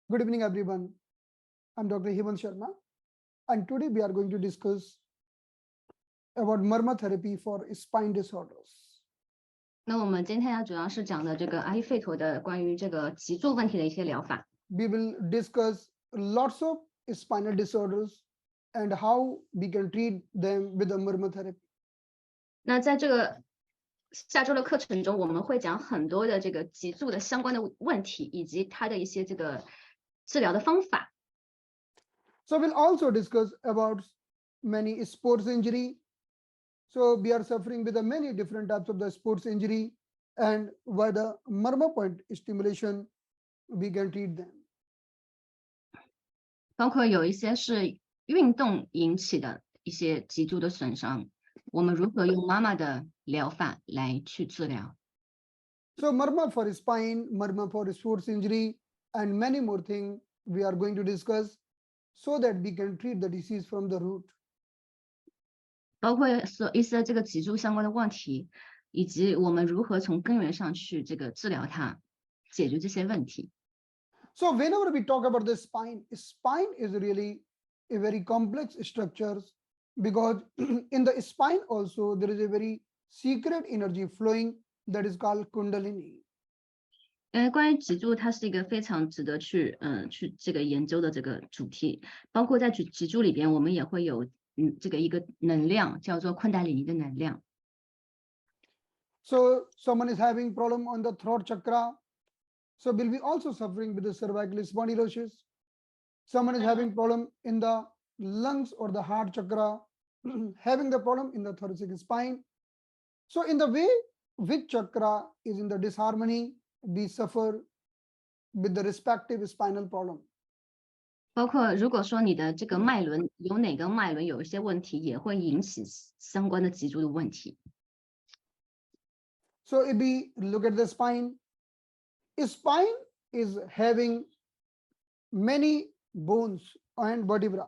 Good evening, everyone. I'm Dr. Sharma, and today we are going to discuss about Marma therapy for spine disorders. 那我们今天主要是讲的这个阿伊费陀的关于这个脊柱问题的一些疗法。We will discuss lots of spinal disorders and how we can treat them with the Marma therapy. 那在这个下周的课程中，我们会讲很多的这个脊柱的相关的问题，以及它的一些这个治疗的方法。So we'll also discuss about many sports injury. So we are suffering with the many different types of the sports injury, and by the Marma point stimulation, we can treat them. 包括有一些是运动引起的一些脊柱的损伤，我们如何用妈妈的疗法来去治疗。So Marma for spine, Marma for sports injury, and many more things we are going to discuss so that we can treat the disease from the root. 包括一些这个脊柱相关的问题，以及我们如何从根源上去这个治疗它，解决这些问题。So whenever we talk about the spine is really a very complex structure because in the spine also there is a very secret energy flowing that is called Kundalini. 关于脊柱，它是一个非常值得去这个研究的这个主题。包括在脊柱里边，我们也会有这个一个能量叫做昆达里尼的能量。So someone is having problem on the throat chakra. So will be also suffering with the cervical spondylosis. Someone is having problem in the lungs or the heart chakra, having the problem in the thoracic spine. So in the way which chakra is in the disharmony, we suffer with the respective spinal problem. 包括如果说你的这个脉轮有哪个脉轮有一些问题，也会引起相关的脊柱的问题。So if we look at the spine is having many bones and vertebrae.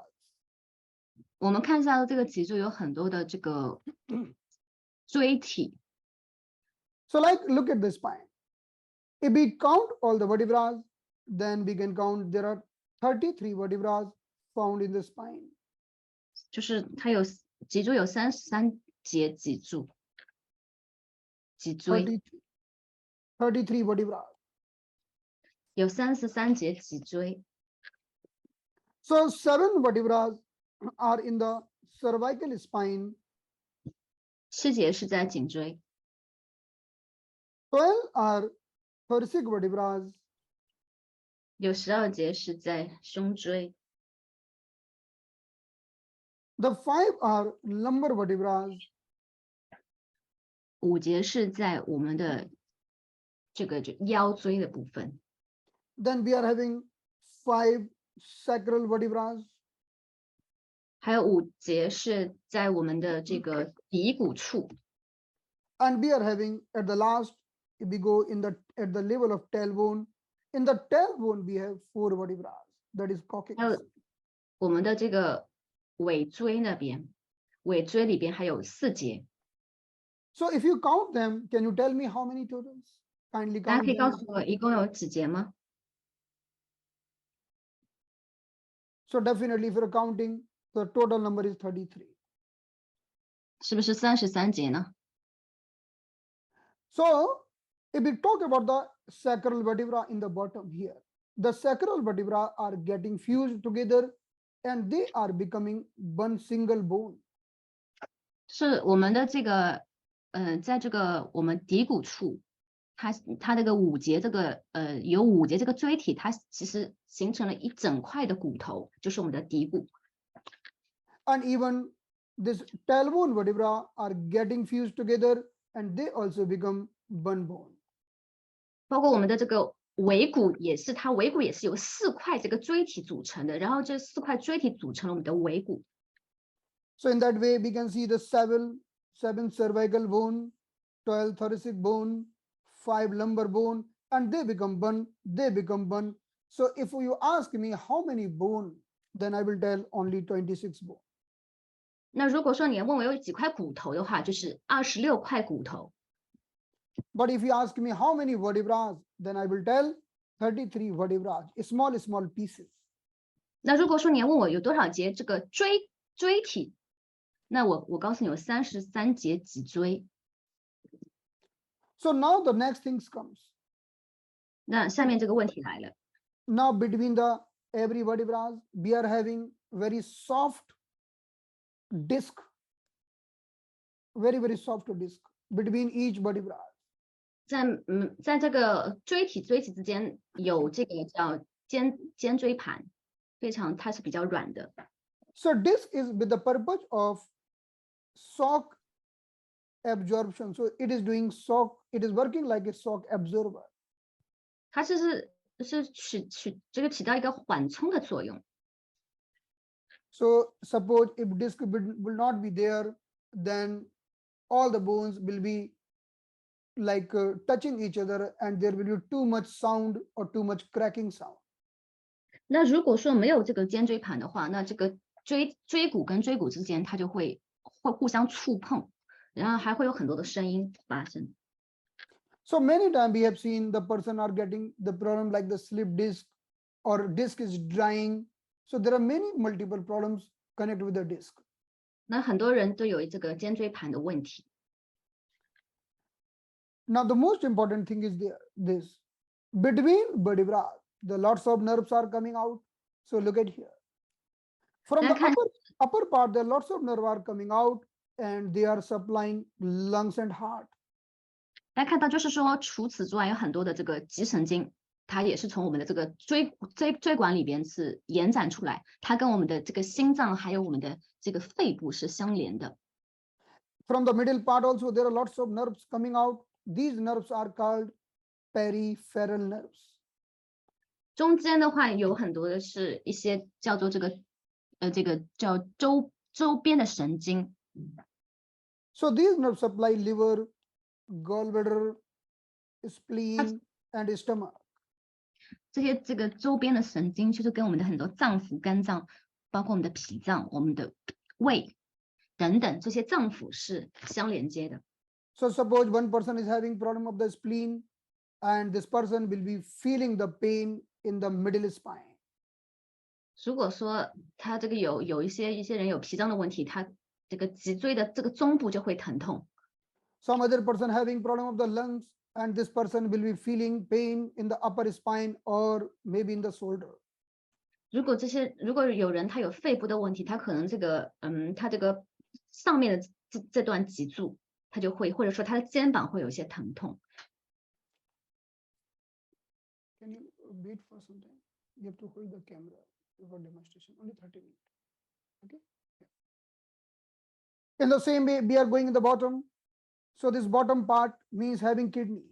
我们看到这个脊柱有很多的这个椎体。So like look at the spine. If we count all the vertebrae, then we can count there are 33 vertebrae found in the spine. 就是它有脊柱有33节脊柱，脊椎。33 vertebrae. 有33节脊椎。So 7 vertebrae are in the cervical spine. 7节是在颈椎。12 are thoracic vertebrae. 有12节是在胸椎。The 5 are lumbar vertebrae. 5节是在我们的这个腰椎的部分。Then we are having 5 sacral vertebrae. 还有5节是在我们的这个骶骨处。And we are having at the last, if we go at the level of tailbone, in the tailbone we have 4 vertebrae. That is coccyx. 我们的这个尾椎那边，尾椎里边还有4节。So if you count them, can you tell me how many totals? Kindly 大家 count 可以 them. 告诉我一共有几节吗？ So definitely if you're counting, the total number is 33. 是不是33节呢？ So if we talk about the sacral vertebra in the bottom here, the sacral vertebra are getting fused together and they are becoming one single bone. 是我们的这个在这个我们骶骨处，它这个5节这个有5节这个椎体，它其实形成了一整块的骨头，就是我们的骶骨。And even this tailbone vertebra are getting fused together and they also become one bone. 包括我们的这个尾骨也是，它尾骨也是由4块这个椎体组成的，然后这4块椎体组成了我们的尾骨。So in that way, we can see the 7 cervical bone, 12 thoracic bone, 5 lumbar bone, and they become one. So if you ask me how many bone, then I will tell only 26 bone. 那如果说你问我有几块骨头的话，就是26块骨头。But if you ask me how many vertebrae, then I will tell 33 vertebrae, small pieces. 那如果说你要问我有多少节这个椎体，那我告诉你有33节脊椎。So now the next things comes. 那下面这个问题来了， Now between the every vertebrae, we are having very soft disc, very soft disc between each vertebra. 在这个椎体之间有这个叫肩椎盘，它是比较软的。 So disc is with the purpose of shock absorption. So it is doing shock, it is working like a shock absorber. 它是起到一个缓冲的作用。 So suppose if disc will not be there, then all the bones will be like touching each other, and there will be too much sound or too much cracking sound. 那如果说没有这个肩椎盘的话，那这个椎骨跟椎骨之间它就会互相触碰，然后还会有很多的声音发生。 So many times we have seen the person are getting the problem like the slip disc or disc is drying. So there are multiple problems connected with the disc. 那很多人都有这个肩椎盘的问题。 Now the most important thing is this. Between vertebrae, the lots of nerves are coming out. So look at here. From the upper part, the lots of nerves are coming out and they are supplying lungs and heart. 大家看到，就是说，除此之外，有很多的这个脊神经，它也是从我们的这个椎管里边是延展出来，它跟我们的这个心脏还有我们的这个肺部是相连的。 From the middle part also, there are lots of nerves coming out. These nerves are called peripheral nerves. 中间的话有很多的是一些叫做这个叫周边的神经。 So these nerves supply liver, gallbladder, spleen, and stomach. 这个周边的神经就是跟我们的很多脏腑、肝脏，包括我们的脾脏、我们的胃等等这些脏腑是相连接的。 So suppose one person is having problem of the spleen, and this person will be feeling the pain in the middle spine. 如果说他这个有一些人有脾脏的问题，他这个脊椎的这个中部就会疼痛。 Some other person having problem of the lungs, and this person will be feeling pain in the upper spine or maybe in the shoulder. 如果有人他有肺部的问题，他可能他这个上面的这段脊柱，他就会或者说他的肩膀会有一些疼痛。 Can you wait for some time? You have to hold the camera for demonstration. Only 30 minutes. Okay. In the same way, we are going in the bottom. So this bottom part means having kidney.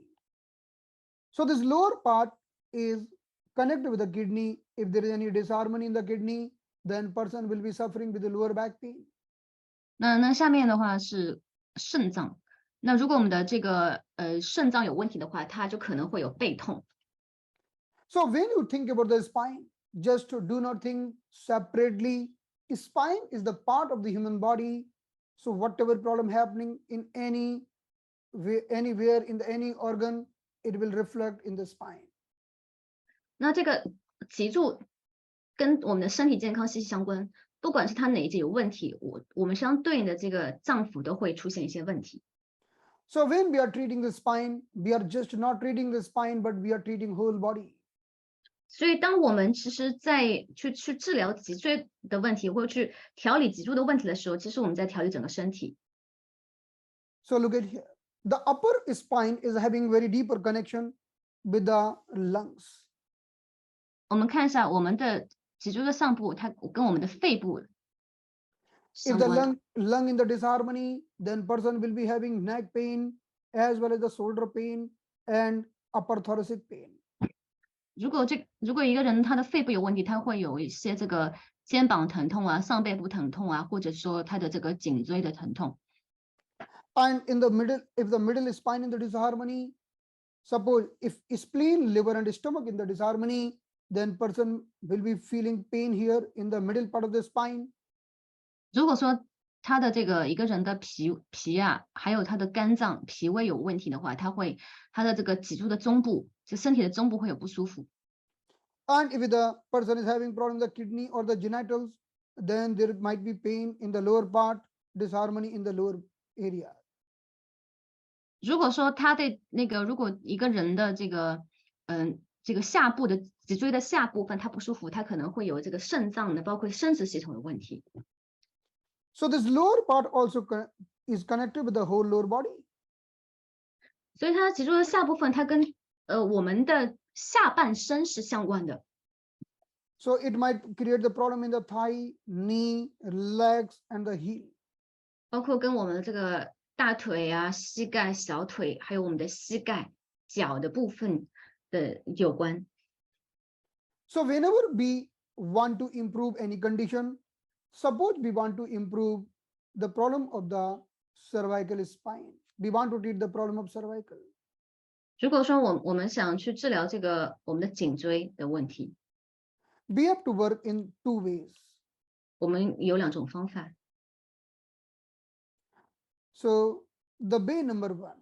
So this lower part is connected with the kidney. If there is any disharmony in the kidney, then person will be suffering with the lower back pain. 那下面的话是肾脏。那如果我们的这个肾脏有问题的话，它就可能会有背痛。 So when you think about the spine, just do not think separately. Spine is the part of the human body. So whatever problem happening in anywhere in any organ, it will reflect in the spine. 那这个脊柱跟我们的身体健康息息相关，不管是它哪一节有问题，我们相对应的这个脏腑都会出现一些问题。 So when we are treating the spine, we are just not treating the spine, but we are treating whole body. 所以，当我们其实在去治疗脊椎的问题，或者去调理脊柱的问题的时候，其实我们在调理整个身体。 So look at here. The upper spine is having very deeper connection with the lungs. 我们看一下我们的脊柱的上部，它跟我们的肺部 If 相 the 关。 lung in the disharmony, then person will be having neck pain as well as the shoulder pain and upper thoracic pain. 如果一个人他的肺部有问题，他会有一些这个肩膀疼痛啊、上背部疼痛啊，或者说他的这个颈椎的疼痛。 And in the middle, if the middle spine in the disharmony, suppose if spleen, liver, and stomach in the disharmony, then person will be feeling pain here in the middle part of the spine. 如果说他的这个一个人的脾啊，还有他的肝脏、脾胃有问题的话，他的这个脊柱的中部，就身体的中部会有不舒服。And if the person is having problem with the kidney or the genitals, then there might be pain in the lower part, disharmony in the lower area. 如果说他的那个，如果一个人的这个下部的脊椎的下部分它不舒服，他可能会有这个肾脏的，包括生殖系统的问题。So this lower part also is connected with the whole lower body. 所以它脊椎的下部分，它跟我们的下半身是相关的。So it might create the problem in the thigh, knee, legs, and the heel. 包括跟我们的这个大腿啊、膝盖、小腿，还有我们的膝盖、脚的部分的有关。So whenever we want to improve any condition, suppose we want to improve the problem of the cervical spine. We want to treat the problem of cervical. 如果说我们想去治疗这个我们的颈椎的问题， We have to work in two ways. 我们有2种方法。So the way number one,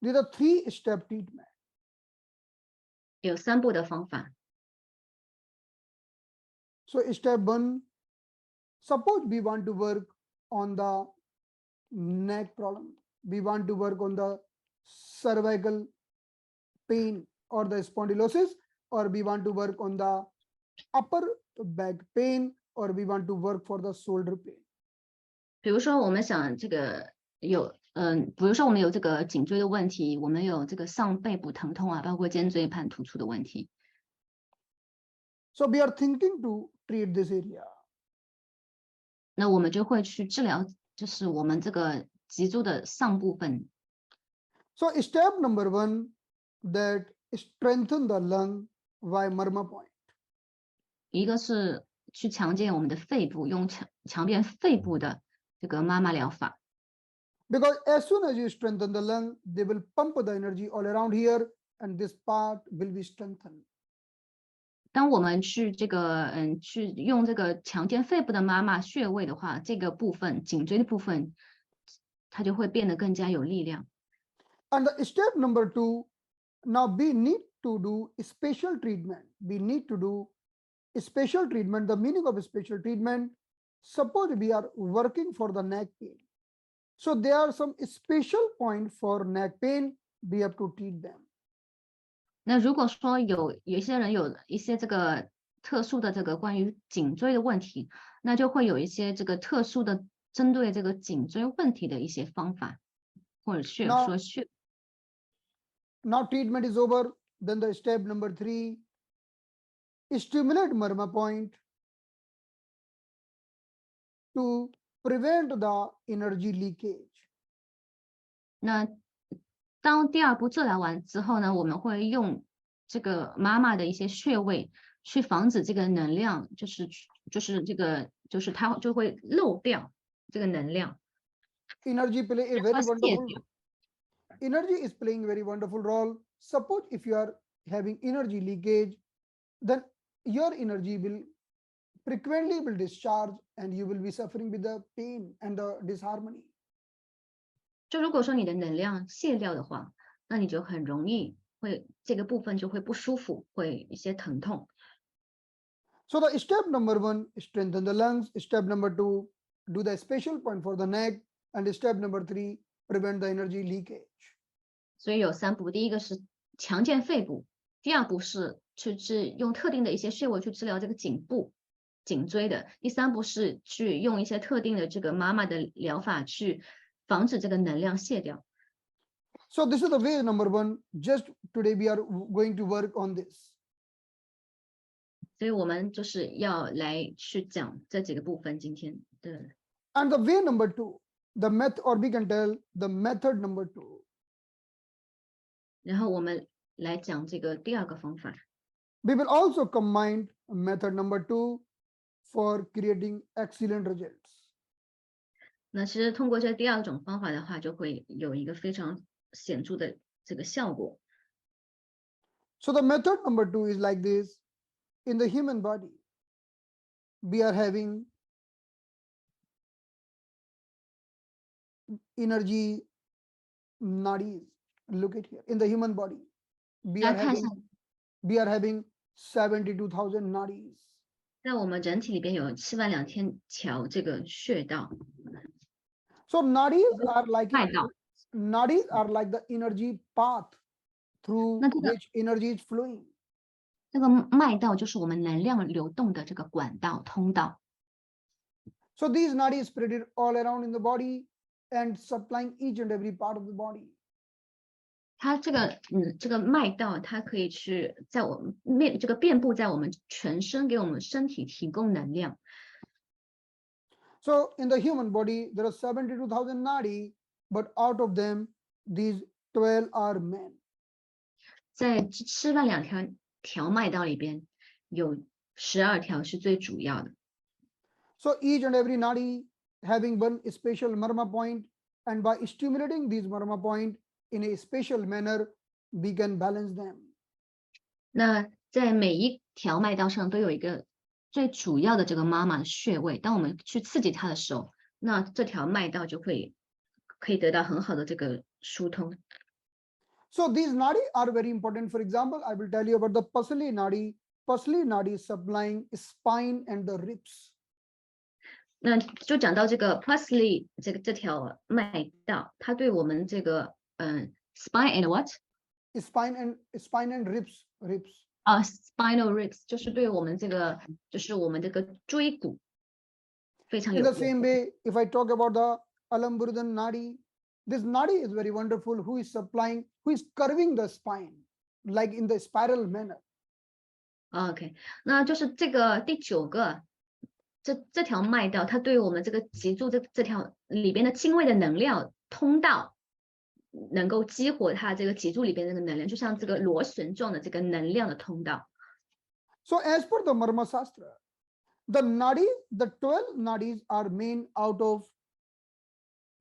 there are 3-step treatment. 有3步的方法。 So step one, suppose we want to work on the neck problem. We want to work on the cervical pain or the spondylosis, or we want to work on the upper back pain, or we want to work for the shoulder pain. 比如说我们想这个比如说我们有这个颈椎的问题，我们有这个上背部疼痛啊，包括肩椎盘突出的问题。 So we are thinking to treat this area. 那我们就会去治疗，就是我们这个脊柱的上部分。 So step number one, that strengthen the lung by Marma point. 一个是去强健我们的肺部，用强健肺部的这个妈妈疗法。 Because as soon as you strengthen the lung, they will pump the energy all around here, and this part will be strengthened. 当我们去去用这个强健肺部的妈妈穴位的话，这个部分颈椎的部分，它就会变得更加有力量。 And the step number two, now we need to do special treatment. We need to do special treatment. The meaning of special treatment, suppose we are working for the neck pain. So there are some special point for neck pain. We have to treat them. 那如果说有一些人有一些这个特殊的这个关于颈椎的问题，那就会有一些这个特殊的针对这个颈椎问题的一些方法，或者穴。 Now treatment is over. Then the step number 3, stimulate Marma point to prevent the energy leakage. 那当第2步治疗完之后呢，我们会用这个妈妈的一些穴位去防止这个能量，就是它就会漏掉这个能量。 Energy play a very wonderful. Energy is playing very wonderful role. Suppose if you are having energy leakage, then your energy will frequently will discharge, and you will be suffering with the pain and the disharmony. 就如果说你的能量卸掉的话，那你就很容易会这个部分就会不舒服，会一些疼痛。 So the step number 1, strengthen the lungs. Step number 2, do the special point for the neck. And step number 3, prevent the energy leakage. 所以有3步，第一个是强健肺部，第2步是用特定的一些穴位去治疗这个颈部、颈椎的，第3步是去用一些特定的这个妈妈的疗法去防止这个能量卸掉。 So this is the way number 1. Just today we are going to work on this. 所以我们就是要来去讲这几个部分，今天的。 And the way number 2, the method, or we can tell the method number 2. 然后我们来讲这个第2个方法。 We will also combine method number 2 for creating excellent results. 那其实通过这第2种方法的话，就会有一个非常显著的这个效果。 So the method number 2 is like this. In the human body, we are having energy nadis. Look at here. In the human body, we 大 are 家看一下， having 72,000 nadis. 在我们人体里边有72000条这个穴道， So nadis are like 脉道。 nadis are like the energy path through 那这个 which energy is flowing. 这个脉道就是我们能量流动的这个管道通道。 So these nadis spread all around in the body and supplying each and every part of the body. 它这个脉道，它可以去在我们这个遍布在我们全身，给我们身体提供能量。 So in the human body, there are 72,000 nadi, but out of them, these 12 are men. 在72000条脉道里边，有12条是最主要的。 So each and every nadi having one special marma point, and by stimulating these marma point in a special manner, we can balance them. 那在每一条脉道上都有一个最主要的这个妈妈的穴位，当我们去刺激它的时候，那这条脉道就可以得到很好的这个疏通。 So these nadi are very important. For example, I will tell you about the Pasli nadi. Pasli nadi is supplying spine and the ribs. 那就讲到这个 Presley 这条脉道，它对我们这个spine and what Spine and ribs. spinal ribs 就是对我们这个椎骨非常 In 有 the 用。 same way, if I talk about the Alamburudan nadi, this nadi is very wonderful. Who is curving the spine, like in the spiral manner. OK， 那就是这个第9个这条脉道，它对我们这个脊柱这条里边的精微的能量通道，能够激活它这个脊柱里边这个能量，就像这个螺旋状的这个能量的通道。 So as per the Marma Shastra, the 12 nadis are main out of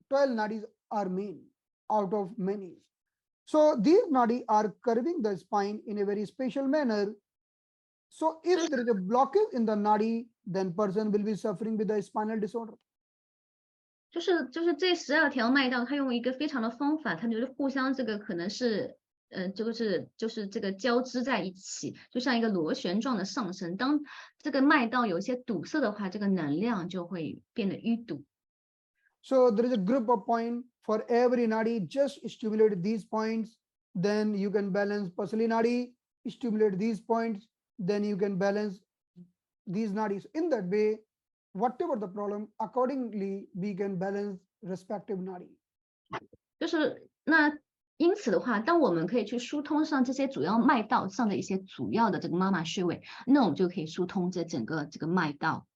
12 nadis are main out of many. So these nadi are curving the spine in a very special manner. So if there is a blockage in the nadi, then person will be suffering with the spinal disorder. 就是这12条脉道，它用一个非常的方法，它就是互相这个可能是就是这个交织在一起，就像一个螺旋状的上升。当这个脉道有一些堵塞的话，这个能量就会变得淤堵。 So there is a group of points for every nadi. Just stimulate these points, then you can balance Pasli nadi. Stimulate these points, then you can balance these nadis. In that way, whatever the problem, accordingly we can balance respective nadi. 就是那因此的话，当我们可以去疏通上这些主要脉道上的一些主要的这个妈妈穴位，那我们就可以疏通这整个这个脉道，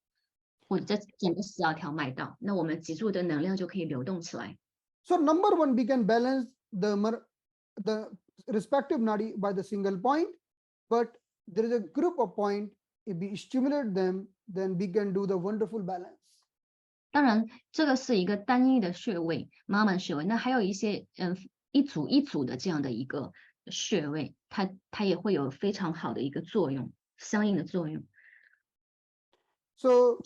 或者这整个12条脉道，那我们脊柱的能量就可以流动起来。 So number one, we can balance the respective nadi by the single point, but there is a group of points. If we stimulate them, then we can do the wonderful balance. 当然，这个是一个单一的穴位，妈妈穴位。那还有一些一组一组的这样的一个穴位，它也会有非常好的一个作用，相应的作用。 So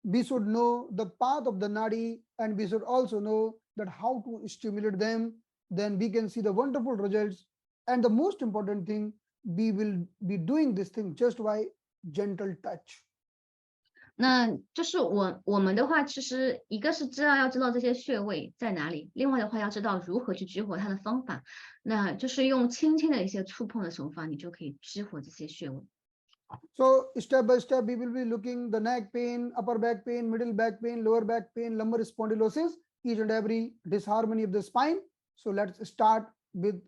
we should know the path of the nadi, and we should also know that how to stimulate them. Then we can see the wonderful results. And the most important thing, we will be doing this thing just by gentle touch. 那就是我们的话，其实一个是要知道这些穴位在哪里，另外的话要知道如何去激活它的方法，那就是用轻轻的一些触碰的手法，你就可以激活这些穴位。 So step by step, we will be looking the neck pain, upper back pain, middle back pain, lower back pain, lumbar spondylosis, each and every disharmony of the spine. So let's start with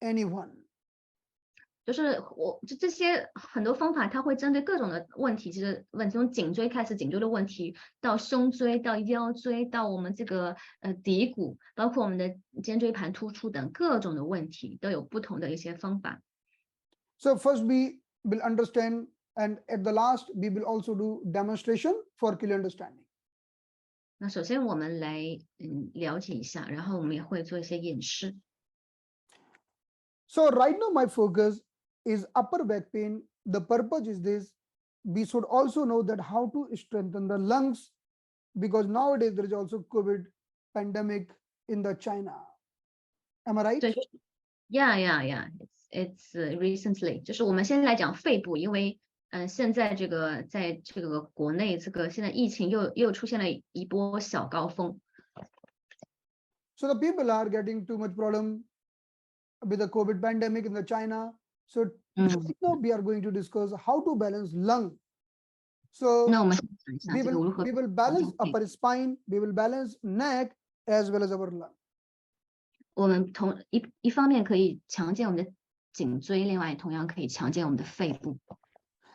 anyone. 就是这些很多方法，它会针对各种的问题，其实从颈椎开始，颈椎的问题到胸椎，到腰椎，到我们这个骶骨，包括我们的肩椎盘突出等各种的问题，都有不同的一些方法。 So first we will understand, and at the last we will also do demonstration for clear understanding. 那首先我们来了解一下，然后我们也会做一些演示。 So right now my focus is upper back pain. The purpose is this: we should also know that how to strengthen the lungs, because nowadays there is also COVID pandemic in the China, Am I right? 对，yeah. It's recently，就是我们先来讲肺部，因为现在这个在这个国内这个现在疫情又出现了一波小高峰。So the people are getting too much problem with the COVID pandemic in the China. So right now we are going to discuss how to balance lung. So 那我们先讲一下 we 这个 will 如何 we will balance upper spine, we will balance neck as well as our lung. 我们一方面可以强健我们的颈椎，另外同样可以强健我们的肺部。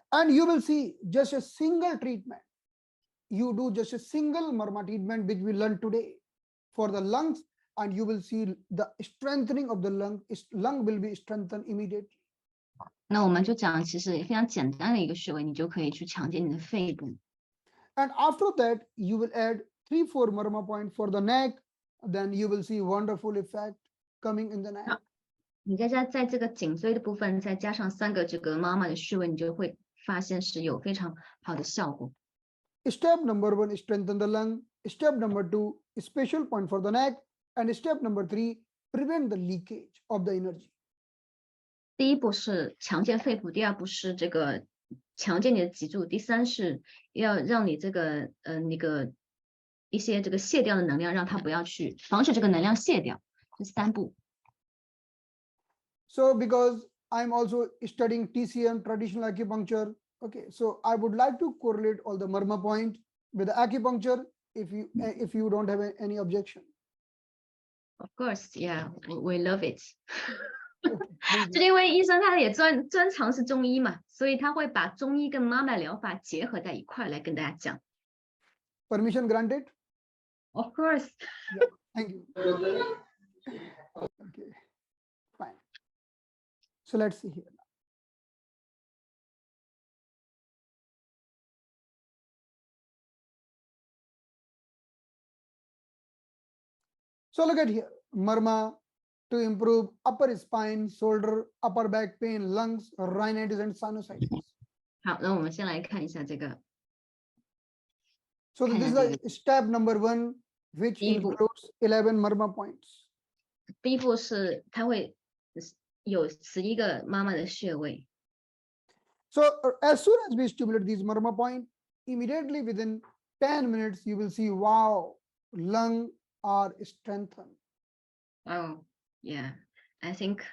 And you will see just a single treatment. You do just a single Marma treatment which we learned today for the lungs, and you will see the strengthening of the lung. Lung will be strengthened immediately. 那我们就讲其实非常简单的一个穴位，你就可以去强健你的肺部。And after that, you will add 3-4 Marma point for the neck. Then you will see wonderful effect coming in the neck. 你在这个颈椎的部分再加上3个这个妈妈的穴位，你就会发现是有非常好的效果。Step number 1, strengthen the lung. Step number 2, special point for the neck. And step number 3, prevent the leakage of the energy. 第一步是强健肺部，第二步是这个强健你的脊柱，第三是要让你这个那个一些这个泄掉的能量，让它不要去防止这个能量泄掉，这3步。So because I'm also studying TCM, traditional acupuncture, okay, so I would like to correlate all the Marma point with the acupuncture if you don't have any objection. Of course, yeah, we love it. Okay, 就因为医生他也专长是中医嘛，所以他会把中医跟妈妈疗法结合在一块来跟大家讲。Permission granted? Of course. Yeah, thank you. Okay, fine. So let's see here. So look at here, Marma to improve upper spine, shoulder, upper back pain, lungs, rhinitis, and sinusitis. 好，那我们先来看一下这个。 So this is the step number 1, which includes 11 Marma points. 第一步是它会有11个妈妈的穴位。 So as soon as we stimulate these Marma point, immediately within 10 minutes, you will see, wow, lung are strengthened. Oh, yeah, I think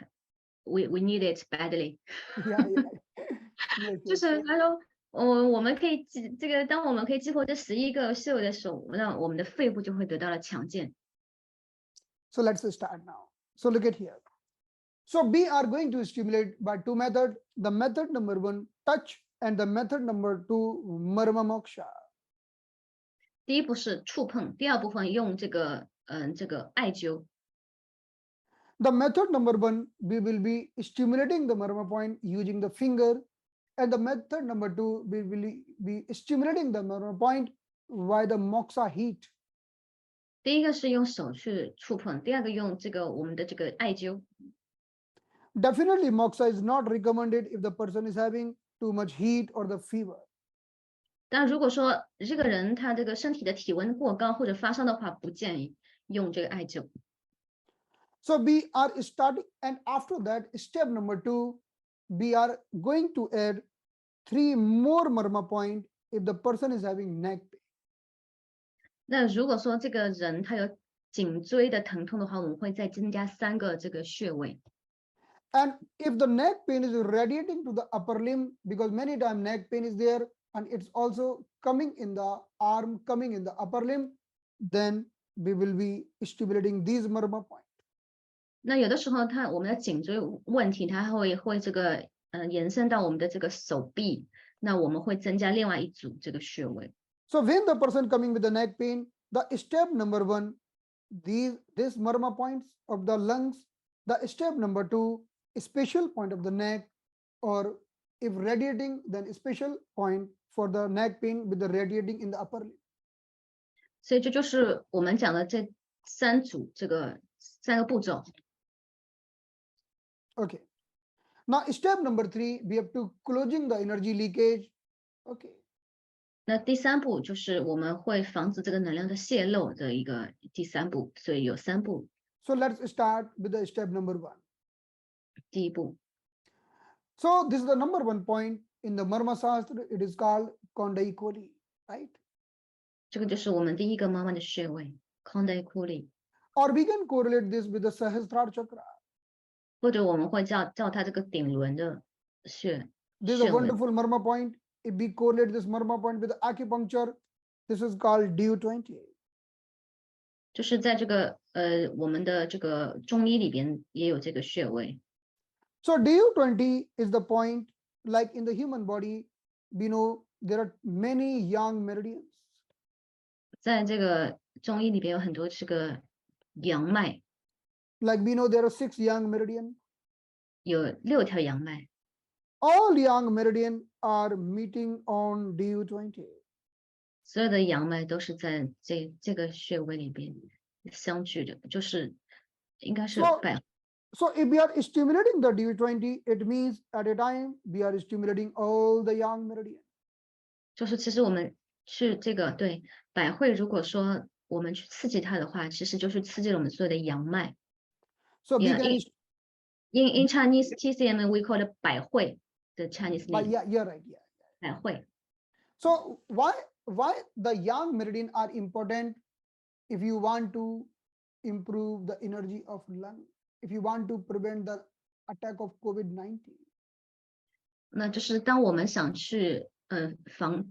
we need it badly. Yeah. Yes, 就 yes. 是他说，我们可以这个，当我们可以激活这11个穴位的时候，那我们的肺部就会得到了强健。 So let's start now. So look at here. So we are going to stimulate by 2 methods. The method number 1, touch, and the method number 2, Marma Moksha. 第一步是触碰，第二部分用这个艾灸。 The method number 1, we will be stimulating the Marma point using the finger. And the method number 2, we will be stimulating the Marma point by the Moksha heat. 第一个是用手去触碰，第二个用我们的这个艾灸。 Definitely, Moksha is not recommended if the person is having too much heat or the fever. 但如果说这个人他这个身体的体温过高或者发烧的话，不建议用这个艾灸。 So we are starting, and after that, step number 2, we are going to add 3 more Marma point if the person is having neck pain. 那如果说这个人他有颈椎的疼痛的话，我们会再增加3个这个穴位。 And if the neck pain is radiating to the upper limb, because many times neck pain is there and it's also coming in the arm, coming in the upper limb, then we will be stimulating these Marma point. 那有的时候我们的颈椎问题，它会这个延伸到我们的这个手臂，那我们会增加另外一组这个穴位。 So when the person coming with the neck pain, the step number 1, this Marma points of the lungs. The step number 2, special point of the neck, or if radiating, then special point for the neck pain with the radiating in the upper limb. 所以这就是我们讲的这3个步骤。 Okay. Now step number 3, we have to closing the energy leakage. Okay. 那第3步就是我们会防止这个能量的泄漏的一个第3步，所以有3步。So let's start with the step number 1. 第一步， So this is the number 1 point in the Marma Shastra. It is called Kondai Koli, right? 这个就是我们第一个妈妈的穴位 Kondai Kuli， Or we can correlate this with the Sahasrara Chakra. 或者我们会叫它这个顶轮的穴 This is a 穴位。 wonderful Marma point. If we correlate this Marma point with acupuncture, this is called DU20. 就是在这个我们的这个中医里边也有这个穴位。 So DU20 is the point, like in the human body, we know there are many yang meridians. 在这个中医里边有很多这个阳脉， Like we know there are 6 yang meridian. 有6条阳脉， All yang meridian are meeting on DU20. 所有的阳脉都是在这个穴位里边相聚的，就是应该是 So- 百 So if we are stimulating the DU20, it means at a time we are stimulating all the yang meridian. 就是其实我们去这个对百会，如果说我们去刺激它的话，其实就是刺激了我们所有的阳脉。 So we Yeah, can, In Chinese TCM we call it 百会 the Chinese but name yeah, you're right. Yeah. 百会。 So why the yang meridian are important if you want to improve the energy of lung, if you want to prevent the attack of COVID-19? 那就是当我们想去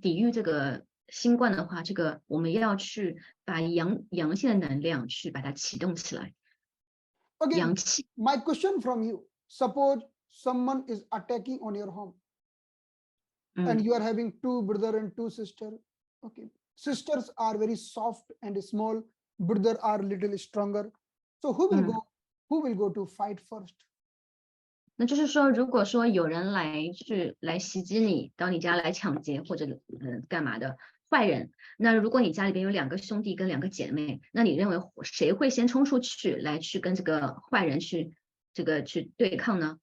抵御这个新冠的话，这个我们要去把阳性的能量去把它启动起来， Okay, 阳气。 my question from you, suppose someone is attacking on your home and 嗯， you are having 2 brother and 2 sister. Okay, sisters are very soft and small, brother are little stronger. So who will go to fight first? 那就是说，如果说有人来袭击你，到你家来抢劫或者干嘛的坏人，那如果你家里边有2个兄弟跟2个姐妹，那你认为谁会先冲出去来去跟这个坏人去对抗呢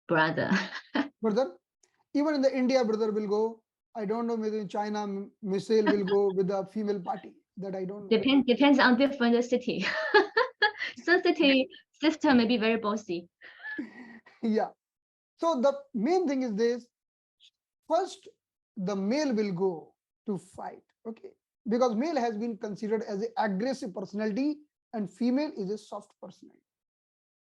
？Brother， Brother, even in the India, brother will go. I don't know, maybe in China, missile will go with the female party. That I don't know. depends on different city. Some city sister may be very bossy. Yeah. So the main thing is this. First, the male will go to fight. Okay. Because male has been considered as an aggressive personality and female is a soft personality.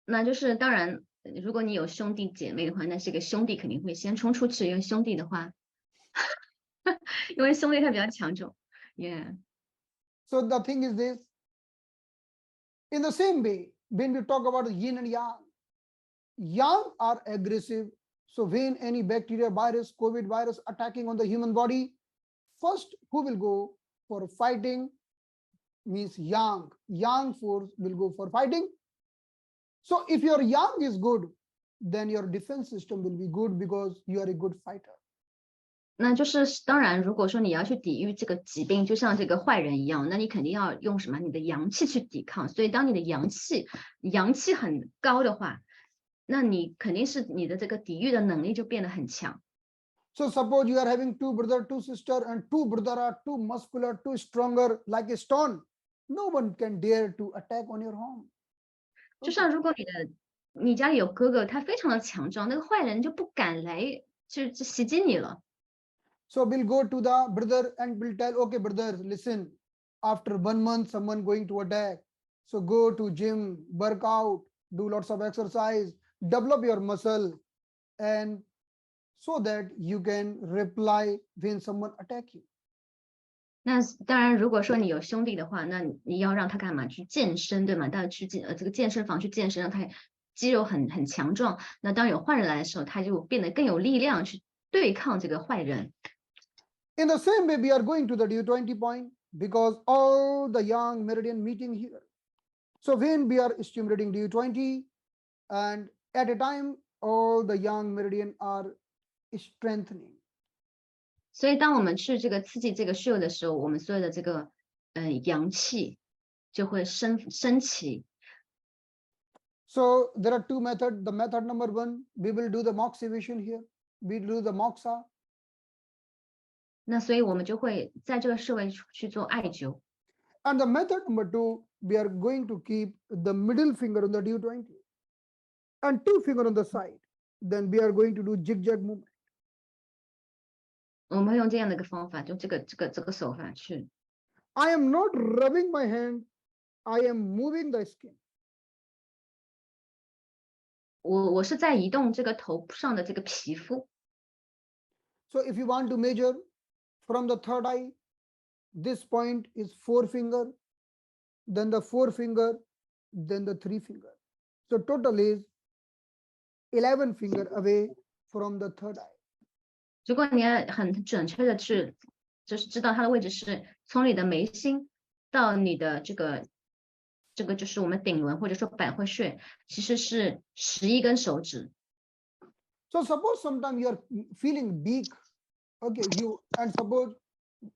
那就是当然，如果你有兄弟姐妹的话，那这个兄弟肯定会先冲出去，因为兄弟的话，因为兄弟他比较强壮。Yeah. So the thing is this. In the same way, when we talk about the yin and yang are aggressive. So when any bacteria, virus, COVID virus attacking on the human body, first who will go for fighting means yang. Yang force will go for fighting. So if your yang is good, then your defense system will be good because you are a good fighter. 那就是当然，如果说你要去抵御这个疾病，就像这个坏人一样，那你肯定要用什么？你的阳气去抵抗。所以当你的阳气很高的话，那你肯定是你的这个抵御的能力就变得很强。 So suppose you are having 2 brother, 2 sister, and 2 brother are too muscular, too stronger, like a stone. No one can dare to attack on your home. 就像如果你家里有哥哥，他非常的强壮，那个坏人就不敢来就袭击你了。 So we'll go to the brother and we'll tell, okay, brother, listen, after 1 month, someone going to attack. So go to gym, work out, do lots of exercise, develop your muscle, and so that you can reply when someone attack you. 那当然，如果说你有兄弟的话，那你要让他干嘛？去健身，对吗？带去这个健身房去健身，让他肌肉很强壮。那当有坏人来的时候，他就变得更有力量去对抗这个坏人。 In the same way, we are going to the DU20 point because all the yang meridian meeting here. So when we are stimulating DU20 and at a time, all the yang meridian are strengthening. 所以当我们去这个刺激这个穴位的时候，我们所有的这个阳气就会升起。 So there are 2 methods. The method number 1, we will do the moxivation here. We do the moxa. 那所以我们就会在这个穴位去做艾灸。And the method number 2, we are going to keep the middle finger on the D20 and 2 finger on the side. Then we are going to do zigzag movement. 我们会用这样的一个方法，用这个手法去。I am not rubbing my hand. I am moving the skin. 我是在移动这个头上的这个皮肤。So if you want to measure from the third eye, this point is 4 finger, then the 4 finger, then the 3 finger. So total is 11 finger away from the third eye. 如果你要很准确的就是知道它的位置是从你的眉心到你的这个就是我们顶轮或者说百会穴，其实是11根手指。So suppose sometime you are feeling weak, okay, and suppose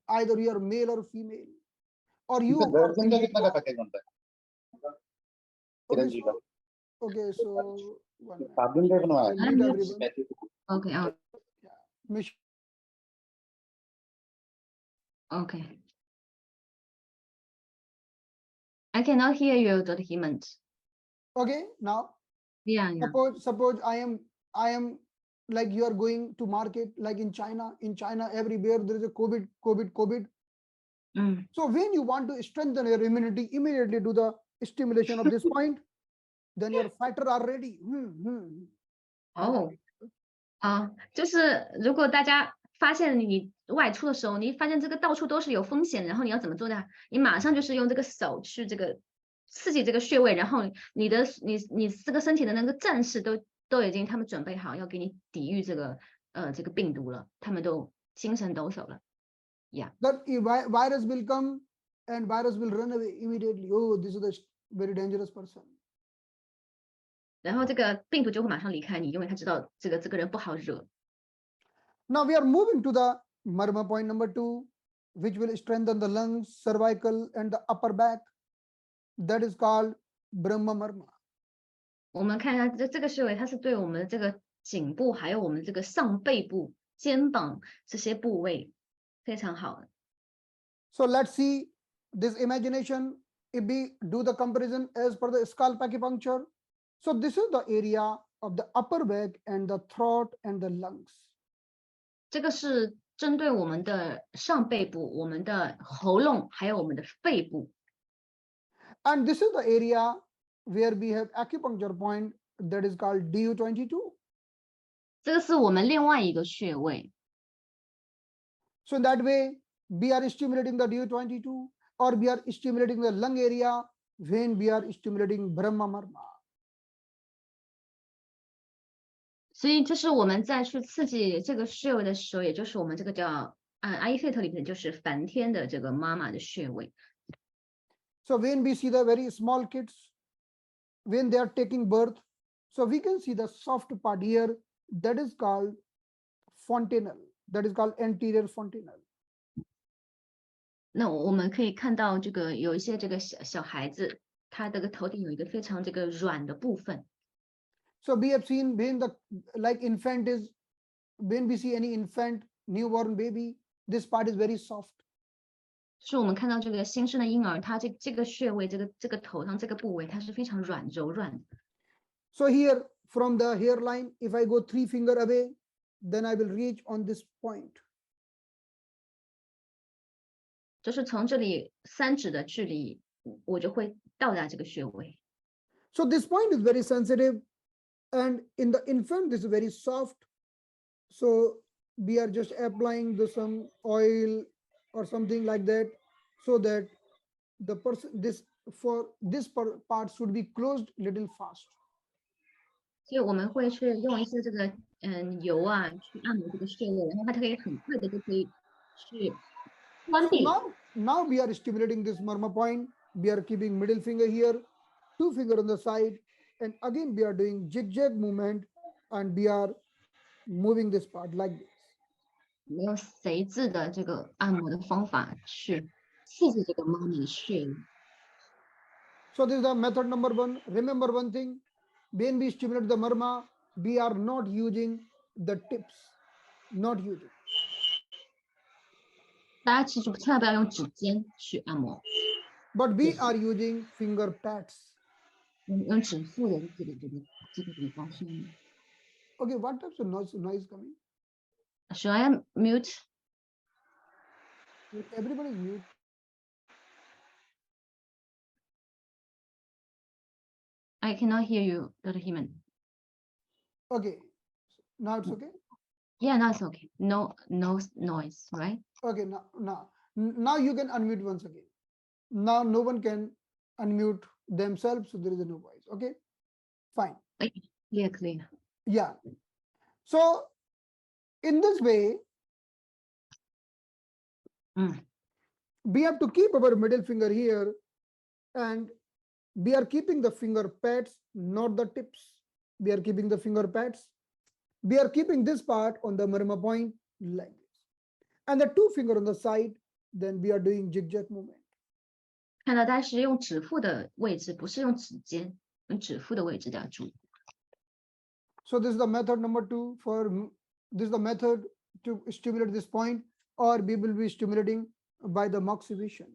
either you are male or female, or you. Okay, so Okay. Okay. I cannot hear you, Dr. Hemant. Okay, now. Yeah. Suppose I am like you are going to market like in China. In China, everywhere there is a COVID. So when you want to strengthen your immunity, immediately do the stimulation of this point, then your fighter are ready. 就是如果大家发现你外出的时候，你发现这个到处都是有风险，然后你要怎么做呢？你马上就是用这个手去这个刺激这个穴位，然后你这个身体的那个战士都已经他们准备好要给你抵御这个病毒了，他们都精神抖擞了。Yeah. That virus will come and virus will run away immediately. Oh, this is a very dangerous person. 然后这个病毒就会马上离开你，因为他知道这个人不好惹。Now we are moving to the Marma point number 2, which will strengthen the lungs, cervical, and the upper back. That is called Brahma Marma. 我们看一下这个穴位，它是对我们这个颈部还有我们这个上背部、肩膀这些部位非常好的。So let's see this imagination. If we do the comparison as per the scalp acupuncture, so this is the area of the upper back and the throat and the lungs. 这个是针对我们的上背部、我们的喉咙还有我们的肺部。And this is the area where we have acupuncture point that is called DU22. 这个是我们另外一个穴位。So in that way, we are stimulating the DU22 or we are stimulating the lung area when we are stimulating Brahma Marma. 所以就是我们在去刺激这个穴位的时候，也就是我们这个叫阿育吠陀里面就是梵天的这个妈妈的穴位。So when we see the very small kids, when they are taking birth, so we can see the soft part here that is called fontanel, that is called anterior fontanel. 那我们可以看到这个有一些这个小孩子，他这个头顶有一个非常这个软的部分。So we have seen when when we see any infant, newborn baby, this part is very soft. 是我们看到这个新生的婴儿，他这个穴位，这个头上这个部位，它是非常柔软的。So here from the hairline, if I go 3 finger away, then I will reach on this point. 就是从这里3指的距离，我就会到达这个穴位。So this point is very sensitive, and in the infant, this is very soft. So we are just applying some oil or something like that, so that the part should be closed little fast. 所以我们会去用一些这个油啊，去按摩这个穴位，然后它可以很快的就可以去关闭。Now we are stimulating this Marma point. We are keeping middle finger here, 2 finger on the side, and again we are doing zigzag movement, and we are moving this part like this. 没有谁治的这个按摩的方法去刺激这个妈妈的穴位。So this is the method number 1. Remember one thing, when we stimulate the Marma, we are not using the tips, not using. 大家记住，千万不要用指尖去按摩。but we 指 are using finger pads. 用指腹的这个地方上面。 Okay, what types of noise coming? Should I mute? Everybody is mute. I cannot hear you, Dr. Heeman. Okay, now it's okay. Yeah, that's okay. No noise, right? Okay, now you can unmute once again. Now no one can unmute themselves, so there is no voice. Okay, fine. Clear. Yeah. So in this way, we have to keep our middle finger here, and we are keeping the finger pads, not the tips. We are keeping the finger pads. We are keeping this part on the Marma point like this, and the two finger on the side. Then we are doing zigzag movement. 看到它是用指腹的位置，不是用指尖，用指腹的位置要注意。 So this is the method number 2 for this is the method to stimulate this point, or we will be stimulating by the moxibustion.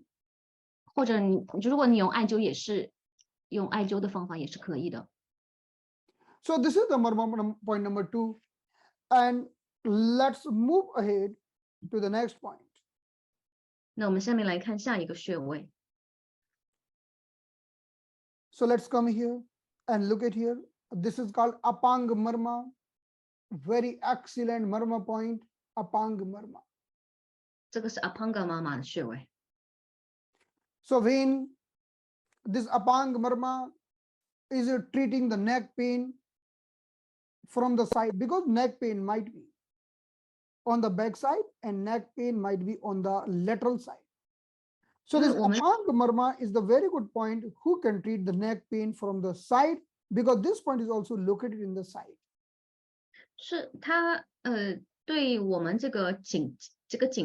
或者如果你用艾灸也是用艾灸的方法也是可以的。 So this is the point number 2, and let's move ahead to the next point. 那我们下面来看下一个穴位。 So let's come here and look at here. This is called Apang Marma. Very excellent Marma point, Apang Marma. 这个是 Apanga-Marma 的穴位。 So when this Apang Marma is treating the neck pain from the side, because neck pain might be on the back side and neck pain might be on the lateral side. So this Apang Marma is the very good point who can treat the neck pain from the side, because this point is also located in the side. 是它对我们这个颈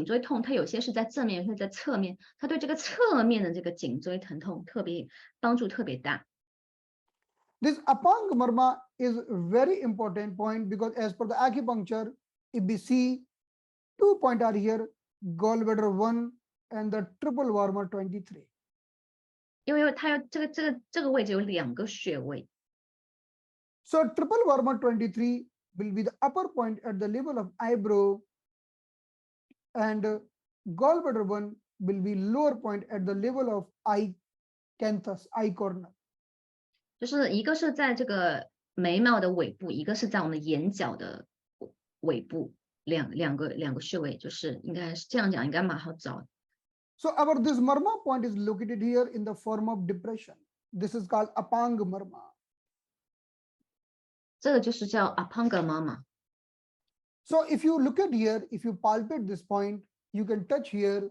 椎痛，它有些是在正面，有些在侧面，它对这个侧面的这个颈椎疼痛帮助特别大。 This Apang Marma is a very important point, because as per the acupuncture, if we see 2 points are here, gallbladder 1 and the triple warmer 23. 因为它有这个位置有2个穴位。 So triple warmer 23 will be the upper point at the level of eyebrow, and gallbladder 1 will be lower point at the level of eye canthus, eye corner. 就是一个是在这个眉毛的尾部，一个是在我们的眼角的尾部，两个穴位，就是应该是这样讲，应该蛮好找。 So this Marma point is located here in the form of depression. This is called Apang Marma. 这个就是叫 Apanga-Marma。 So if you look at here, if you palpate this point, you can touch here,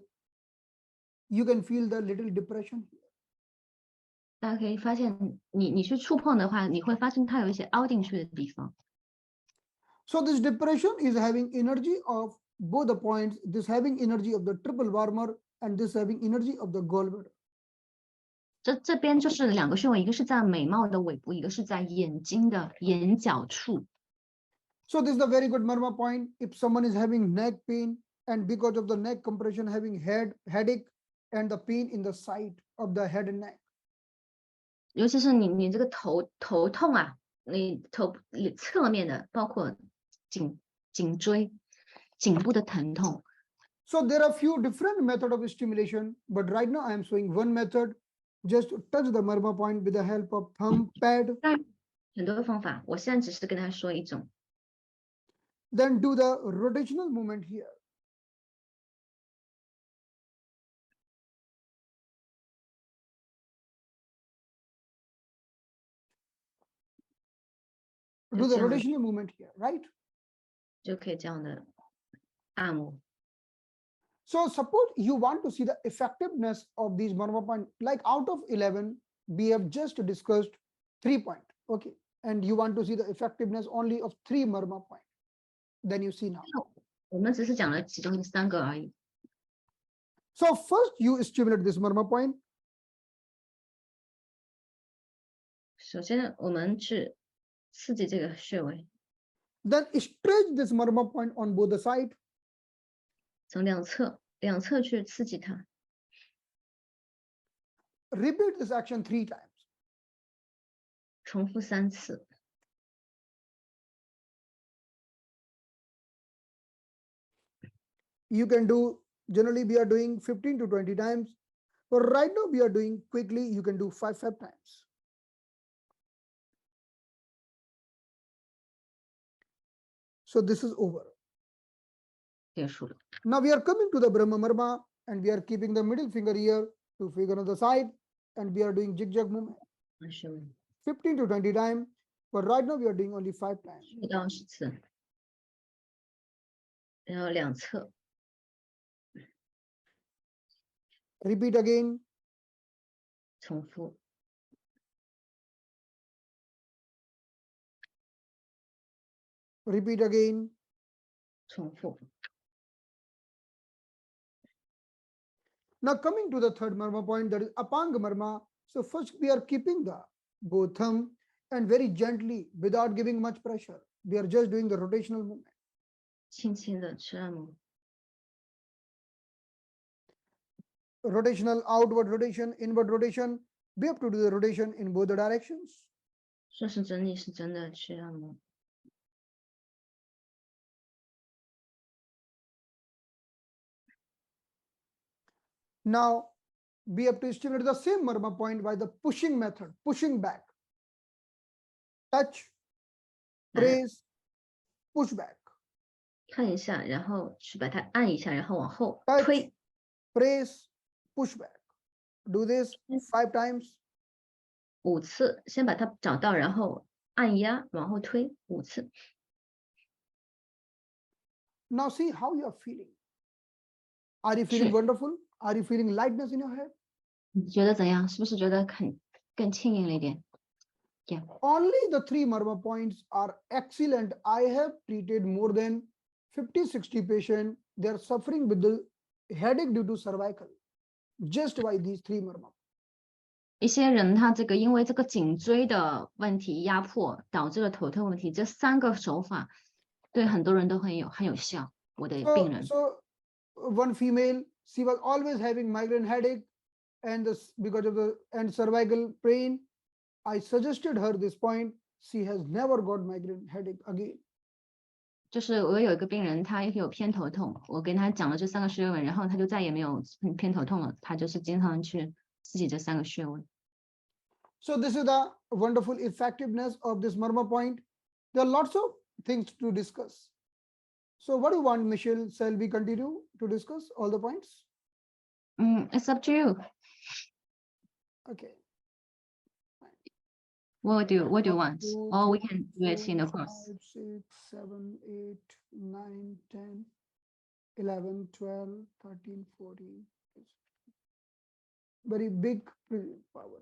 you can feel the little depression here. 大家可以发现，你去触碰的话，你会发现它有一些凹进去的地方。 So this depression is having energy of both the points. This having energy of the triple warmer, and this having energy of the gallbladder. 这边就是2个穴位，一个是在眉毛的尾部，一个是在眼睛的眼角处。 So this is a very good Marma point. If someone is having neck pain, and because of the neck compression having headache and the pain in the side of the head and neck. 尤其是你这个头痛啊，你头侧面的，包括颈椎、颈部的疼痛。 So there are few different methods of stimulation, but right now I am showing one method. Just touch the Marma point with the help of thumb pad. 很多方法，我现在只是跟他说一种。 Then do the rotational movement here. Do the rotational movement here, right? 就可以这样的按摩。 So suppose you want to see the effectiveness of these Marma points, like out of 11, we have just discussed 3 points, okay? And you want to see the effectiveness only of 3 Marma points. Then you see now. 我们只是讲了其中3个而已。 So first you stimulate this Marma point. 首先我们去刺激这个穴位， Then stretch this Marma point on both the sides. 从两侧去刺激它。repeat this action 3 times. 重复3次。 You can do, generally we are doing 15 to 20 times, but right now we are doing quickly, you can do 5 times. So this is over. 结束了。 Now we are coming to the Brahma Marma and we are keeping the middle finger here to finger on the side and we are doing zigzag movement 15 to 20 times, but right now we are doing only 5 times. 10到10次，然后两侧 Repeat again. 重复。 Repeat again. 重复。 Now coming to the third Marma point, that is Apang Marma. So first we are keeping the both thumb and very gently without giving much pressure. We are just doing the rotational movement. 轻轻的去按摩。 Rotational outward rotation, inward rotation. We have to do the rotation in both the directions. 顺时针逆时针的去按摩。 Now we have to stimulate the same Marma point by the pushing method, pushing back. Touch, press, push back. 看一下，然后去把它按一下，然后往后 Touch, 推。 press, push back. Do this 5 times. 5次，先把它找到，然后按压，往后推5次。 Now see how you are feeling. Are you feeling wonderful? Are you feeling lightness in your head? 你觉得怎样？是不是觉得更轻盈了一点？ Yeah. Only the 3 Marma points are excellent. I have treated more than 50-60 patients. They are suffering with the headache due to cervical. Just by these 3 Marma. 一些人他这个因为这个颈椎的问题压迫导致了头痛问题，这3个手法对很多人都很有效。我的病人。 So one female, she was always having migraine headache and because of the cervical pain. I suggested her this point. She has never got migraine headache again. 就是我有一个病人，他有偏头痛，我跟他讲了这3个穴位，然后他就再也没有偏头痛了。他就是经常去刺激这3个穴位。 So this is the wonderful effectiveness of this Marma point. There are lots of things to discuss. So what do you want, Michelle? Shall we continue to discuss all the points? It's up to you. Okay. What do you want? 2, Or we 3, can do it in the 4, course. 5, 6, 7, 8, 9, 10, 11, 12, 13, 14. Very big power.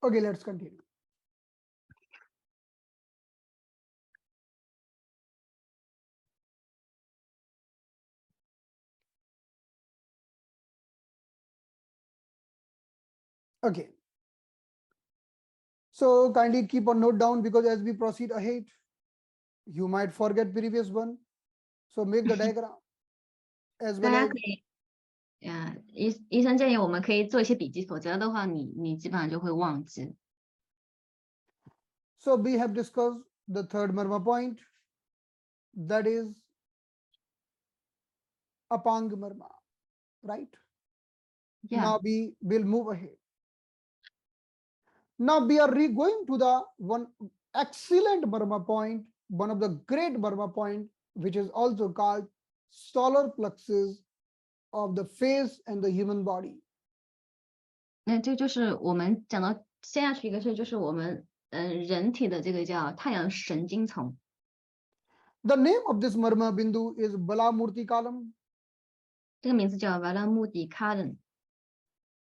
Okay, let's continue. Okay. So kindly keep a note down because as we proceed ahead, you might forget previous one. So make the diagram as 大 well 家 as 可以，医生建议我们可以做一些笔记，否则的话你基本上就会忘记。 so we have discussed the third Marma point, that is Apang Marma, right? Yeah. Now we will move ahead. Now we are going to the one excellent Marma point, one of the great Marma point, which is also called solar plexus of the face and the human body. 那这就是我们讲到接下去一个是，就是我们人体的这个叫太阳神经丛。 The name of this Marma Bindu is Balamurti Kalam. 这个名字叫瓦拉穆迪卡伦。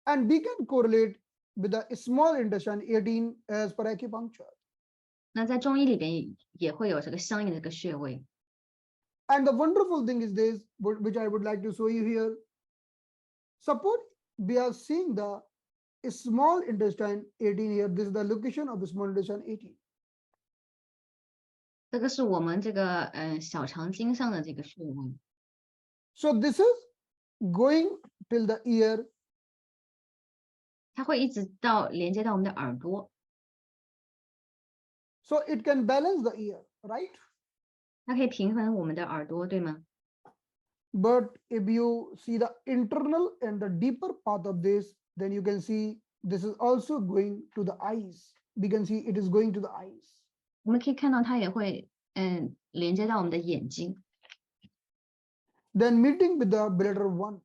And we can correlate with the small intestine 18 as per acupuncture. 那在中医里边也会有这个相应的一个穴位。 And the wonderful thing is this, which I would like to show you here. Suppose we are seeing the small intestine 18 here. This is the location of the small intestine 18. 这个是我们这个小肠经上的这个穴位。So this is going till the ear. 它会一直到连接到我们的耳朵， So it can balance the ear, right? 它可以平衡我们的耳朵，对吗？ But if you see the internal and the deeper part of this, then you can see this is also going to the eyes. We can see it is going to the eyes. 我们可以看到它也会连接到我们的眼睛， Then meeting with the bladder 1,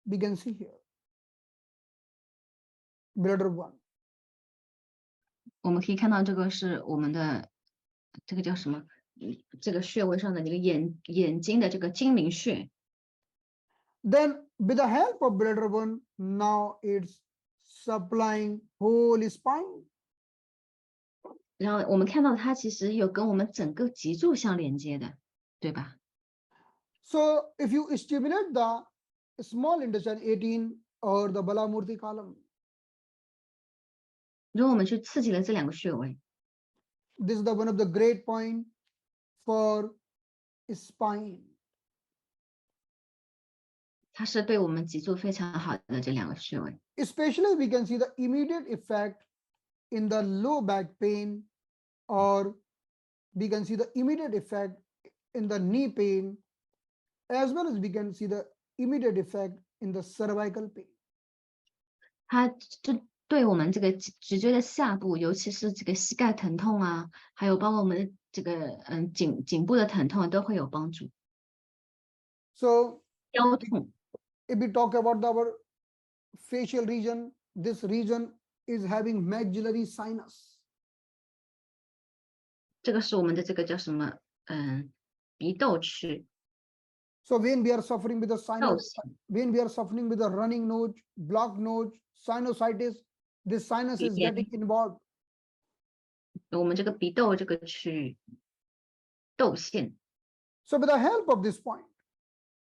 we can see here. Bladder 1. 我们可以看到这个是我们的这个叫什么？这个穴位上的这个眼睛的这个睛明穴。 Then with the help of bladder 1, now it's supplying whole spine. 然后我们看到它其实有跟我们整个脊柱相连接的，对吧？ So if you stimulate the small intestine 18 or the Balamurti column, 如果我们去刺激了这两个穴位， this is the one of the great point for spine. 它是对我们脊柱非常好的这两个穴位。 Especially we can see the immediate effect in the low back pain, or we can see the immediate effect in the knee pain, as well as we can see the immediate effect in the cervical pain. 它就对我们这个脊椎的下部，尤其是这个膝盖疼痛啊，还有包括我们的这个颈部的疼痛都会有帮助。 So 腰痛， if we talk about our facial region, this region is having maxillary sinus. 这个是我们的这个叫什么？鼻窦区。 So when we are suffering with the sinus, 窦腺 when we are suffering with the running nose, blocked nose, sinusitis, this sinus is Yeah. getting involved. 我们这个鼻窦这个区域，窦腺。 So with the help of this point,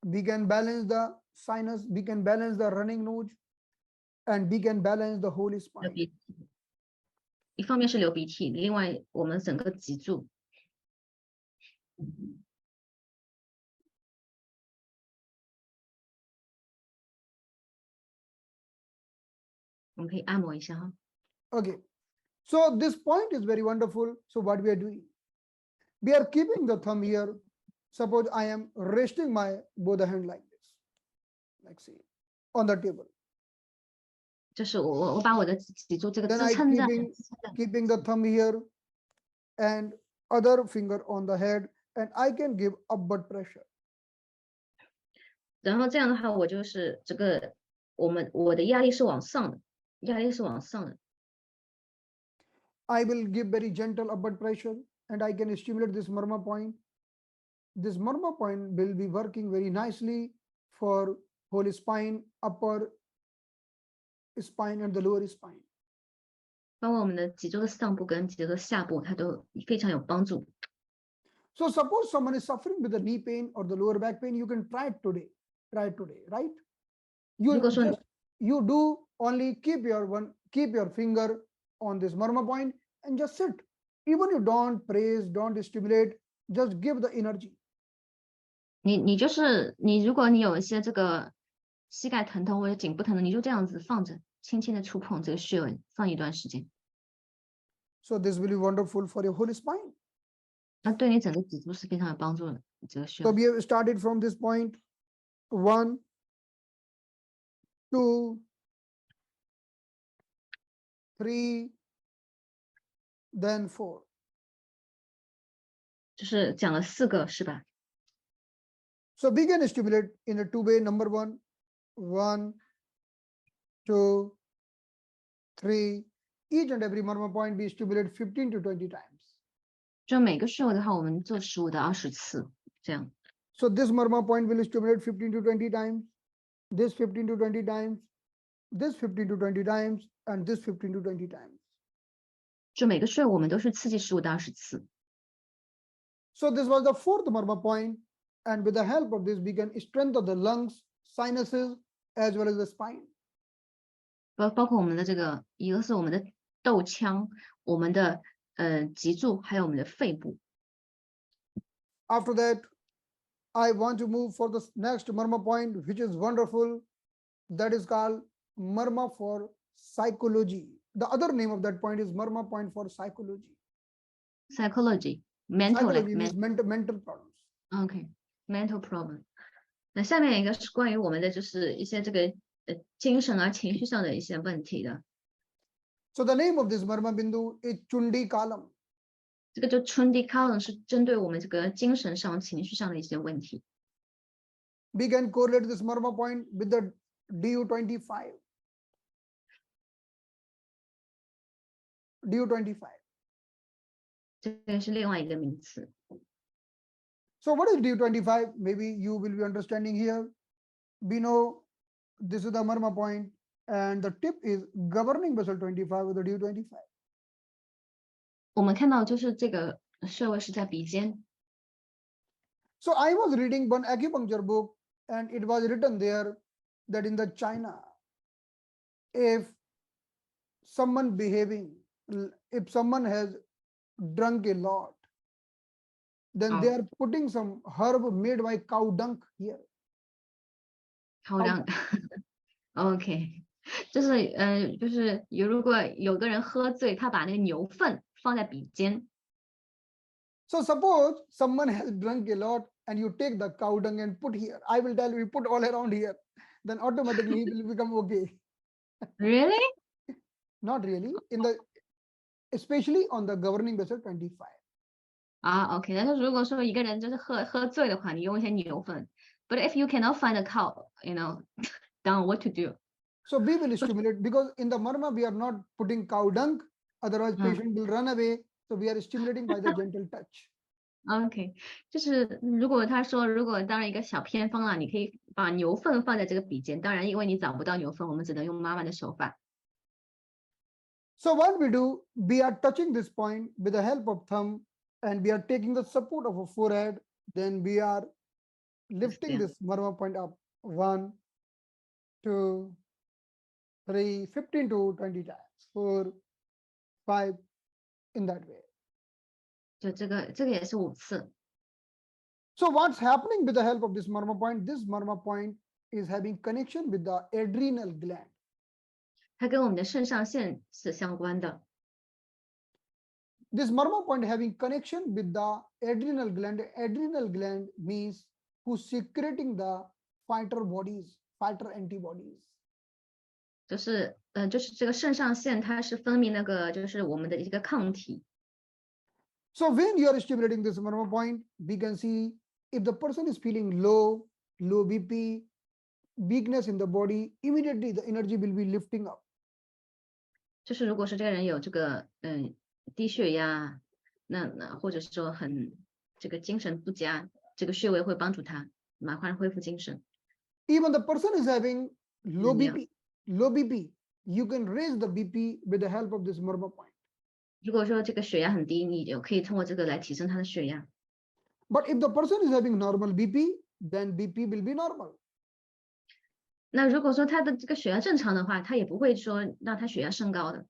we can balance the sinus, we can balance the running nose, and we can balance the whole 流 spine. 鼻涕，一方面是流鼻涕，另外我们整个脊柱。我们可以按摩一下哈。 Okay. So this point is very wonderful. So what we are doing? We are keeping the thumb here. Suppose I am resting my both the hand like this, like say, on the table. 就是我把我的脊柱这个 Then 支 I 撑在 keeping the thumb here and other finger on the head, and I can give upward pressure. 然后这样的话，我就是这个我的压力是往上的，压力是往上的。 I will give very gentle upward pressure, and I can stimulate this Marma point. This Marma point will be working very nicely for whole spine, upper spine, and the lower spine. 包括我们的脊柱的上部跟脊柱的下部，它都非常有帮助。 So suppose someone is suffering with the knee pain or the lower back pain, you can try it today. Try it today, right?如果说 You do only keep your finger on this Marma point and just sit. Even you don't praise, don't stimulate, just give the energy. 你就是你，如果你有一些这个膝盖疼痛或者颈部疼痛，你就这样子放着，轻轻的触碰这个穴位，放一段时间， So this will be wonderful for your whole spine. 那对你整个脊柱是非常有帮助的。这个穴 So 位， we have started from this point. 1, 2, 3, then 4. 就是讲了4个是吧？ So we can stimulate in a two-way. Number 1, 1, 2, 3. Each and every Marma point we stimulate 15 to 20 times. 就每个穴位的话，我们做15到20次，这样。 So this Marma point will stimulate 15 to 20 times, this 15 to 20 times, this 15 to 20 times, and this 15 to 20 times. 就每个穴位我们都是刺激15到20次。 So this was the fourth Marma point, and with the help of this, we can strengthen the lungs, sinuses, as well as the spine. 包括我们的这个，一个是我们的窦腔，我们的脊柱，还有我们的肺部。 After that, I want to move for the next Marma point, which is wonderful. That is called Marma for psychology. The other name of that point is Marma point for psychology. Psychology, mental like Psychology means mental problems. OK, mental problem。那下面一个是关于我们的就是一些这个精神啊情绪上的一些问题的。So the name of this Marma Bindu is Chundi Kalam. 这个就 Chundi column 是针对我们这个精神上情绪上的一些问题。We can correlate this Marma point with the DU25. DU25. 这个是另外一个名词。So what is DU25? Maybe you will be understanding here. We know this is the Marma point, and the tip is governing vessel 25 with the DU25. 我们看到就是这个穴位是在鼻尖。So I was reading one acupuncture book, and it was written there that in the China, if someone has drunk a lot, then they are putting some herb made by cow dung here. Cow dung. OK， 就是如果有个人喝醉，他把那个牛粪放在鼻尖。So suppose someone has drunk a lot and you take the cow dung and put here. I will tell you, put all around here. Then automatically he will become okay. Really? Not really. Especially on the governing vessel 25. OK， 但是如果说一个人就是喝醉的话，你用一些牛粪。But if you cannot find a cow, then what to do? So we will stimulate, because in the Marma we are not putting cow dung, otherwise patient will run away. So we are stimulating by the gentle touch. OK， 就是如果他说，如果当然一个小偏方啦，你可以把牛粪放在这个鼻尖。当然，因为你找不到牛粪，我们只能用妈妈的手法。So what we do, we are touching this point with the help of thumb, and we are taking the support of a forehead. Then we are lifting this Marma point up. 1, 2, 3, 15 to 20 times. 4, 5, in that way. 就这个也是5次。So what's happening with the help of this Marma point? This Marma point is having connection with the adrenal gland. 它跟我们的肾上腺是相关的。This Marma point having connection with the adrenal gland. Adrenal gland means who's secreting the fighter antibodies. 就是这个肾上腺，它是分泌那个就是我们的一个抗体。So when you are stimulating this Marma point, we can see if the person is feeling low BP, weakness in the body, immediately the energy will be lifting up. 就是如果是这个人有这个低血压，那或者是说这个精神不佳，这个穴位会帮助他马上恢复精神。Even the person is having low BP, you can raise the BP with the help of this Marma point. 如果说这个血压很低，你就可以通过这个来提升他的血压。But if the person is having normal BP, then BP will be normal. 那如果说他的这个血压正常的话，他也不会说让他血压升高的，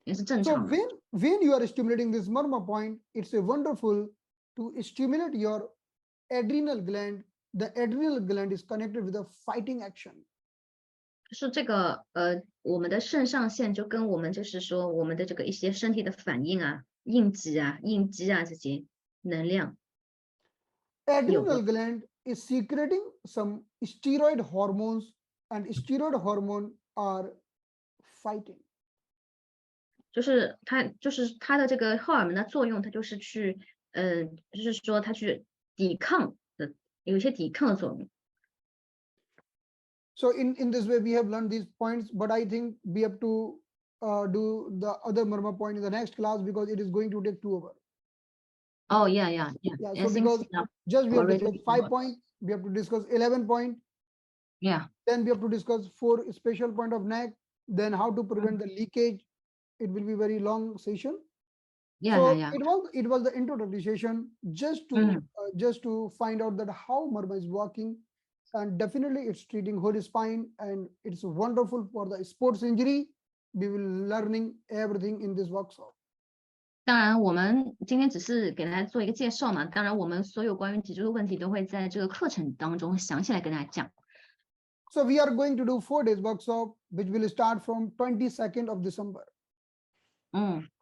也是正 So 常的。when you are stimulating this Marma point, it's a wonderful to stimulate your adrenal gland. The adrenal gland is connected with the fighting action. 是这个我们的肾上腺就跟我们就是说我们的这个一些身体的反应啊、应激啊这些能量。Adrenal gland is secreting some steroid hormones, and steroid hormone are fighting. 就是它的这个荷尔蒙的作用，它就是去就是说它去抵抗的，有一些抵抗的作用。So in this way we have learned these points, but I think we have to do the other Marma point in the next class, because it is going to take 2 hours. Oh yeah. So because just we have to discuss 5 points, we have to discuss 11 points. Yeah. Then we have to discuss 4 special point of neck. Then how to prevent the leakage. It will be very long session. Yeah. It was the introductory session just to find out that how Marma is working, and definitely it's treating whole spine, and it's wonderful for the sports injury. We will learning everything in this workshop. 当然，我们今天只是给大家做一个介绍嘛。当然，我们所有关于脊柱的问题都会在这个课程当中详细来跟大家讲。So we are going to do 4 days workshop, which will start from 22nd of December.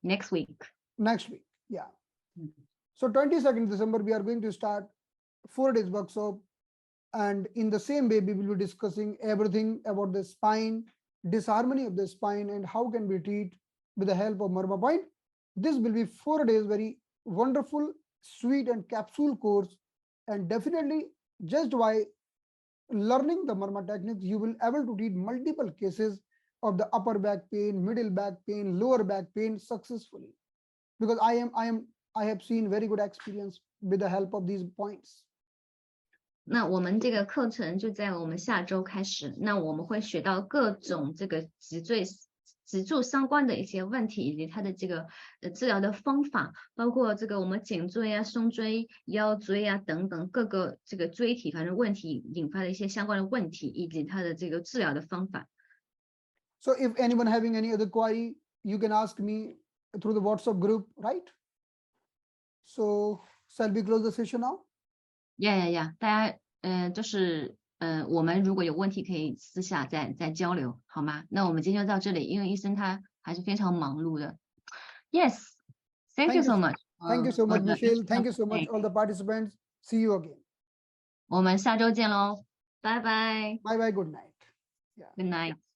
Next week. Next week, yeah. Mm. So 22nd December, we are going to start 4 days workshop. And in the same way, we will be discussing everything about the spine, disharmony of the spine, and how can we treat with the help of Marma point. This will be 4 days, very wonderful, sweet and capsule course. And definitely just by learning the Marma techniques, you will able to treat multiple cases of the upper back pain, middle back pain, lower back pain successfully. Because I have seen very good experience with the help of these points. 那我们这个课程就在我们下周开始，那我们会学到各种这个脊柱相关的一些问题，以及它的这个治疗的方法，包括这个我们颈椎啊、胸椎、腰椎啊等等各个这个椎体反正问题引发的一些相关的问题，以及它的这个治疗的方法。So if anyone having any other query, you can ask me through the WhatsApp group, right? So shall we close the session now? 呀，大家就是我们如果有问题可以私下再交流，好吗？那我们今天就到这里，因为医生他还是非常忙碌的。Yes, thank you so much. Thank you so much, Michelle. Thank you so much, all the participants. See you again. 我们下周见喽，拜拜。Bye bye. Good night. Yeah. Good night.